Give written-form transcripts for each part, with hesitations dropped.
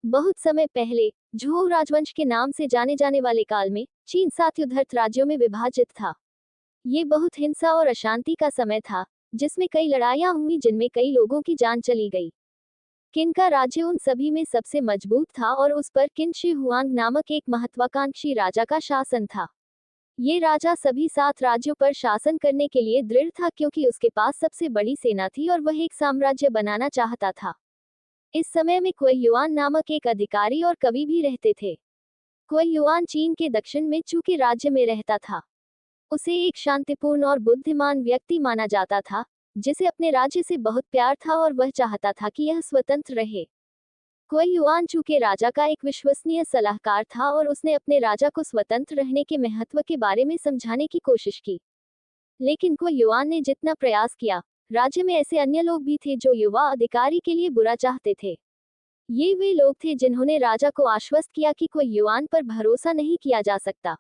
बहुत समय पहले झोउ राजवंश के नाम से जाने जाने वाले काल में चीन 7 युद्धरत राज्यों में विभाजित था। ये बहुत हिंसा और अशांति का समय था, जिसमें कई लड़ाइयां हुई जिनमें कई लोगों की जान चली गई। किन का राज्य उन सभी में सबसे मजबूत था और उस पर किन शी हुआंग नामक एक महत्वाकांक्षी राजा का शासन था। ये राजा सभी 7 राज्यों पर शासन करने के लिए दृढ़ था क्योंकि उसके पास सबसे बड़ी सेना थी और वह एक साम्राज्य बनाना चाहता था। इस समय में कुई युआन नामक एक अधिकारी और कवि भी रहते थे। कुई युआन चीन के दक्षिण में चू के राज्य में रहता था। उसे एक शांतिपूर्ण और बुद्धिमान व्यक्ति माना जाता था, जिसे अपने राज्य से बहुत प्यार था और वह चाहता था कि यह स्वतंत्र रहे। कुई युआन चू के राजा का एक विश्वसनीय सलाहकार था और उसने अपने राजा को स्वतंत्र रहने के महत्व के बारे में समझाने की कोशिश की। लेकिन कुई युआन ने जितना प्रयास किया, राज्य में ऐसे अन्य लोग भी थे जो युवा अधिकारी के लिए बुरा चाहते थे। ये वे लोग थे जिन्होंने राजा को आश्वस्त किया कि कुई युआन पर भरोसा नहीं किया जा सकता।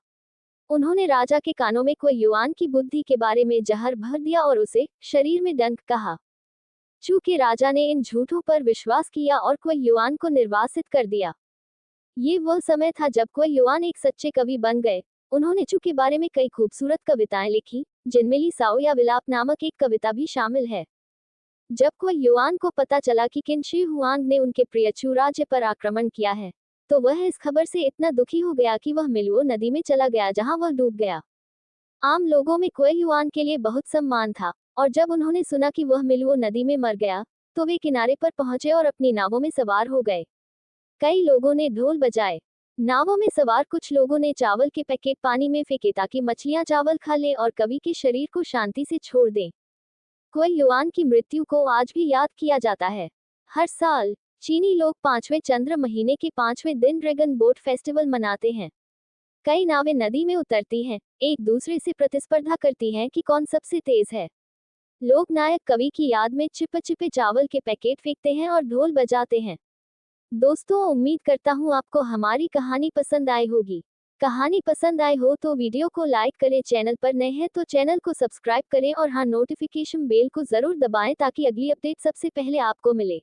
उन्होंने राजा के कानों में कुई युआन की बुद्धि के बारे में जहर भर दिया और उसे शरीर में डंक कहा। चू के राजा ने इन झूठों पर विश्वास किया और कुई युआन को निर्वासित कर दिया। ये वह समय था जब कुई युआन एक सच्चे कवि बन गए। उन्होंने चू के बारे में कई खूबसूरत कविताएं लिखी, जिनमें ली साओ या विलाप नामक एक कविता भी शामिल है। जब कुई युआन को पता चला कि किन शी हुआंग ने उनके प्रिय चू राज्य पर आक्रमण किया है, तो वह इस खबर से इतना दुखी हो गया कि वह मिलुओ नदी में चला गया जहां वह डूब गया। आम लोगों में कुई युआन के लिए बहुत सम्मान था, और जब उन्होंने सुना कि वह मिलुओ नदी में मर गया, तो वे किनारे पर पहुंचे और अपनी नावों में सवार हो गए। कई लोगों ने ढोल बजाए। नावों में सवार कुछ लोगों ने चावल के पैकेट पानी में फेंके ताकि मछलियां चावल खा लें और कवि के शरीर को शांति से छोड़ दें। कुई युआन की मृत्यु को आज भी याद किया जाता है। हर साल चीनी लोग 5वें चंद्र महीने के 5वें दिन ड्रैगन बोट फेस्टिवल मनाते हैं। कई नावें नदी में उतरती हैं, एक दूसरे से प्रतिस्पर्धा करती हैं कि कौन सबसे तेज है। लोग नायक कवि की याद में चिपे चिपे चावल के पैकेट फेंकते हैं और ढोल बजाते हैं। दोस्तों, उम्मीद करता हूँ आपको हमारी कहानी पसंद आई होगी। कहानी पसंद आई हो तो वीडियो को लाइक करें, चैनल पर नए हैं तो चैनल को सब्सक्राइब करें और हाँ, नोटिफिकेशन बेल को जरूर दबाएं ताकि अगली अपडेट सबसे पहले आपको मिले।